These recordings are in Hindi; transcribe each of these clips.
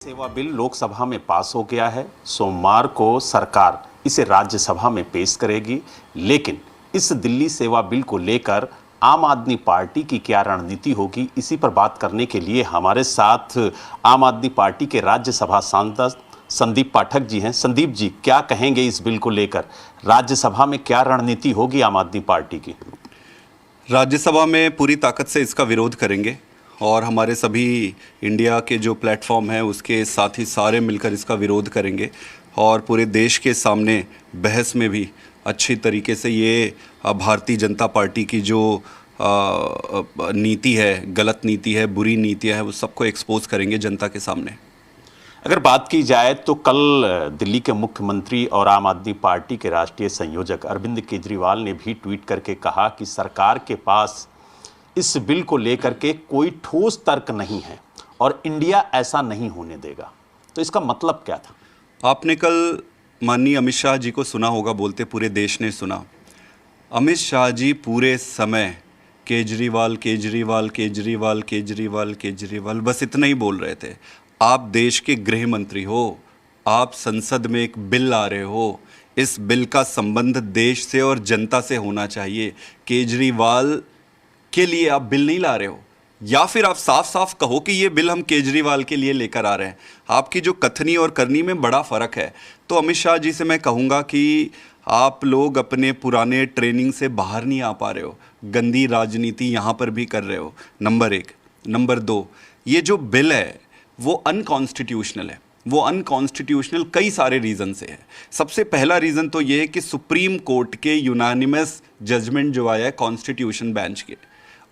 सेवा बिल लोकसभा में पास हो गया है। सोमवार को सरकार इसे राज्यसभा में पेश करेगी, लेकिन इस दिल्ली सेवा बिल को लेकर आम आदमी पार्टी की क्या रणनीति होगी, इसी पर बात करने के लिए हमारे साथ आम आदमी पार्टी के राज्यसभा सांसद संदीप पाठक जी हैं। संदीप जी, क्या कहेंगे इस बिल को लेकर? राज्यसभा में क्या रणनीति होगी आम आदमी पार्टी की? राज्यसभा में पूरी ताकत से इसका विरोध करेंगे और हमारे सभी इंडिया के जो प्लेटफॉर्म हैं उसके साथ ही सारे मिलकर इसका विरोध करेंगे और पूरे देश के सामने बहस में भी अच्छी तरीके से ये भारतीय जनता पार्टी की जो नीति है, गलत नीति है, बुरी नीतियाँ है, वो सबको एक्सपोज करेंगे जनता के सामने। अगर बात की जाए तो कल दिल्ली के मुख्यमंत्री और आम आदमी पार्टी के राष्ट्रीय संयोजक अरविंद केजरीवाल ने भी ट्वीट करके कहा कि सरकार के पास इस बिल को लेकर के कोई ठोस तर्क नहीं है और इंडिया ऐसा नहीं होने देगा। तो इसका मतलब क्या था? आपने कल माननीय अमित शाह जी को सुना होगा बोलते, पूरे देश ने सुना। अमित शाह जी पूरे समय केजरीवाल केजरीवाल केजरीवाल केजरीवाल केजरीवाल बस इतना ही बोल रहे थे। आप देश के गृह मंत्री हो, आप संसद में एक बिल ला रहे हो, इस बिल का संबंध देश से और जनता से होना चाहिए। केजरीवाल के लिए आप बिल नहीं ला रहे हो, या फिर आप साफ साफ कहो कि ये बिल हम केजरीवाल के लिए लेकर आ रहे हैं। आपकी जो कथनी और करनी में बड़ा फ़र्क है। तो अमित शाह जी से मैं कहूँगा कि आप लोग अपने पुराने ट्रेनिंग से बाहर नहीं आ पा रहे हो, गंदी राजनीति यहाँ पर भी कर रहे हो, नंबर एक। नंबर दो, ये जो बिल है वो अनकॉन्स्टिट्यूशनल है। वो अनकॉन्स्टिट्यूशनल कई सारे रीज़न से है। सबसे पहला रीज़न तो ये है कि सुप्रीम कोर्ट के यूनानिमस जजमेंट जो आया है कॉन्स्टिट्यूशन बेंच के,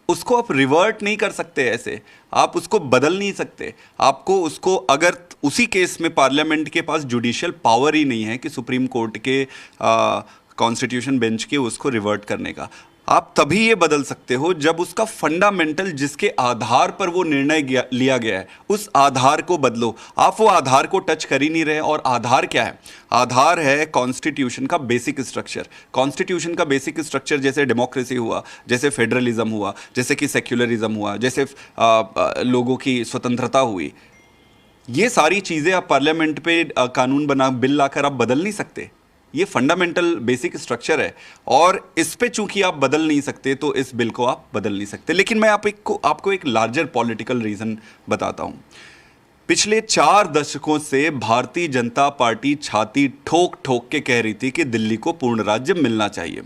उसको आप रिवर्ट नहीं कर सकते। ऐसे आप उसको बदल नहीं सकते। आपको उसको, अगर उसी केस में पार्लियामेंट के पास जुडिशियल पावर ही नहीं है कि सुप्रीम कोर्ट के कॉन्स्टिट्यूशन बेंच के उसको रिवर्ट करने का, आप तभी ये बदल सकते हो जब उसका फंडामेंटल जिसके आधार पर वो निर्णय लिया गया है उस आधार को बदलो। आप वो आधार को टच कर ही नहीं रहे। और आधार क्या है? आधार है कॉन्स्टिट्यूशन का बेसिक स्ट्रक्चर। कॉन्स्टिट्यूशन का बेसिक स्ट्रक्चर जैसे डेमोक्रेसी हुआ, जैसे फेडरलिज्म हुआ, जैसे कि सेक्युलरिज्म हुआ, जैसे लोगों की स्वतंत्रता हुई, ये सारी चीज़ें आप पार्लियामेंट पे कानून बना बिल लाकर आप बदल नहीं सकते। ये फंडामेंटल बेसिक स्ट्रक्चर है और इस पे चूंकि आप बदल नहीं सकते तो इस बिल को आप बदल नहीं सकते। लेकिन मैं आपको एक लार्जर पॉलिटिकल रीज़न बताता हूँ। पिछले 4 दशकों से भारतीय जनता पार्टी छाती ठोक ठोक के कह रही थी कि दिल्ली को पूर्ण राज्य मिलना चाहिए।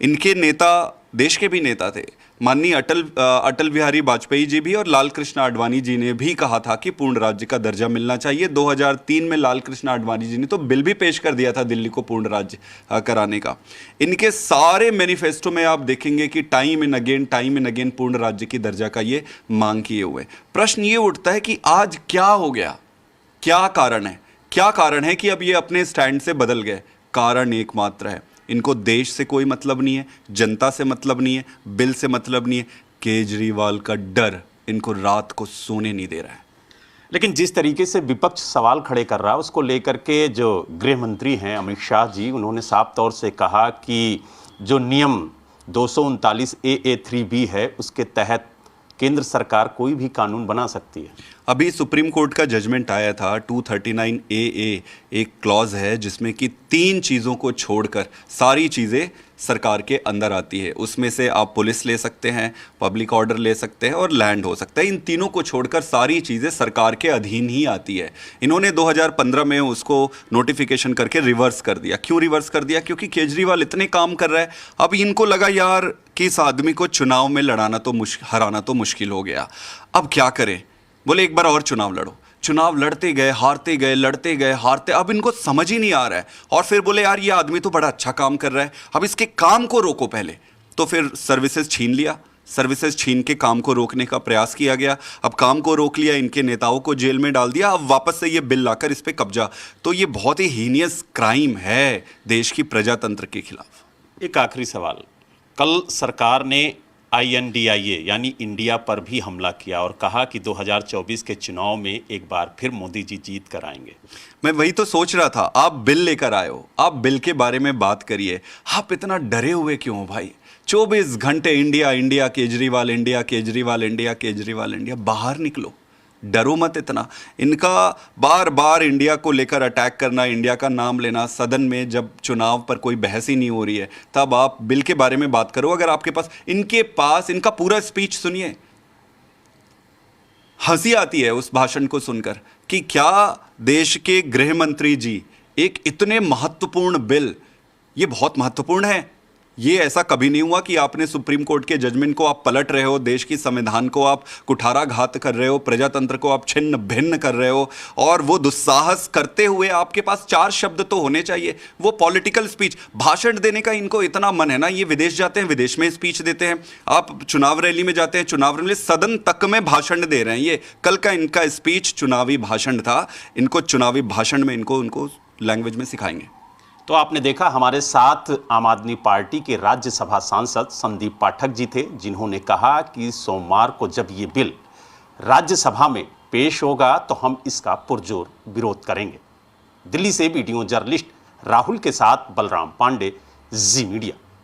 इनके नेता, देश के भी नेता थे, माननीय अटल बिहारी वाजपेयी जी भी और लाल कृष्ण आडवाणी जी ने भी कहा था कि पूर्ण राज्य का दर्जा मिलना चाहिए। 2003 में लाल कृष्ण आडवाणी जी ने तो बिल भी पेश कर दिया था दिल्ली को पूर्ण राज्य कराने का। इनके सारे मैनिफेस्टो में आप देखेंगे कि टाइम एंड अगेन पूर्ण राज्य की दर्जा का ये मांग किए हुए। प्रश्न ये उठता है कि आज क्या हो गया? क्या कारण है? क्या कारण है कि अब ये अपने स्टैंड से बदल गए? कारण एकमात्र है, इनको देश से कोई मतलब नहीं है, जनता से मतलब नहीं है, बिल से मतलब नहीं है। केजरीवाल का डर इनको रात को सोने नहीं दे रहा है। लेकिन जिस तरीके से विपक्ष सवाल खड़े कर रहा है उसको लेकर के जो गृह मंत्री हैं अमित शाह जी, उन्होंने साफ तौर से कहा कि जो नियम 239 AA3B है उसके तहत केंद्र सरकार कोई भी कानून बना सकती है। अभी सुप्रीम कोर्ट का जजमेंट आया था 239 AA, एक क्लॉज है जिसमें कि 3 चीज़ों को छोड़कर सारी चीज़ें सरकार के अंदर आती है। उसमें से आप पुलिस ले सकते हैं, पब्लिक ऑर्डर ले सकते हैं और लैंड हो सकता है। इन तीनों को छोड़कर सारी चीज़ें सरकार के अधीन ही आती है। इन्होंने 2015 में उसको नोटिफिकेशन करके रिवर्स कर दिया। क्यों रिवर्स कर दिया? क्योंकि केजरीवाल इतने काम कर रहा है। अब इनको लगा यार कि इस आदमी को चुनाव में हराना तो मुश्किल हो गया, अब क्या करें? बोले एक बार और चुनाव लड़ो। चुनाव लड़ते गए, हारते गए, लड़ते गए, हारते, अब इनको समझ ही नहीं आ रहा है। और फिर बोले यार ये आदमी तो बड़ा अच्छा काम कर रहा है, अब इसके काम को रोको पहले। तो फिर सर्विसेज छीन लिया, सर्विसेज छीन के काम को रोकने का प्रयास किया गया। अब काम को रोक लिया, इनके नेताओं को जेल में डाल दिया, अब वापस से ये बिल लाकर इस पे कब्जा। तो ये बहुत ही हीनियस क्राइम है देश की प्रजातंत्र के खिलाफ। एक आखिरी सवाल, कल सरकार ने INDIA यानी इंडिया पर भी हमला किया और कहा कि 2024 के चुनाव में एक बार फिर मोदी जी जीत कर आएंगे। मैं वही तो सोच रहा था, आप बिल लेकर आए हो, आप बिल के बारे में बात करिए। आप इतना डरे हुए क्यों हो भाई? 24 घंटे India India Kejriwal, India Kejriwal, India Kejriwal, India. बाहर निकलो, डरो मत इतना। इनका बार बार इंडिया को लेकर अटैक करना, इंडिया का नाम लेना, सदन में जब चुनाव पर कोई बहस ही नहीं हो रही है तब आप बिल के बारे में बात करो। अगर आपके पास इनका पूरा स्पीच सुनिए, हंसी आती है उस भाषण को सुनकर कि क्या देश के गृह मंत्री जी एक इतने महत्वपूर्ण बिल, ये बहुत महत्वपूर्ण है, ये ऐसा कभी नहीं हुआ कि आपने सुप्रीम कोर्ट के जजमेंट को आप पलट रहे हो, देश की संविधान को आप कुठाराघात कर रहे हो, प्रजातंत्र को आप छिन्न भिन्न कर रहे हो, और वो दुस्साहस करते हुए आपके पास 4 शब्द तो होने चाहिए। वो पॉलिटिकल स्पीच, भाषण देने का इनको इतना मन है ना, ये विदेश जाते हैं, विदेश में स्पीच देते हैं, आप चुनाव रैली में जाते हैं, चुनाव रैली सदन तक में भाषण दे रहे हैं। ये कल का इनका स्पीच चुनावी भाषण था, इनको चुनावी भाषण में उनको लैंग्वेज में सिखाएंगे। तो आपने देखा हमारे साथ आम आदमी पार्टी के राज्यसभा सांसद संदीप पाठक जी थे, जिन्होंने कहा कि सोमवार को जब ये बिल राज्यसभा में पेश होगा तो हम इसका पुरजोर विरोध करेंगे। दिल्ली से वीडियो जर्नलिस्ट राहुल के साथ बलराम पांडे, जी मीडिया।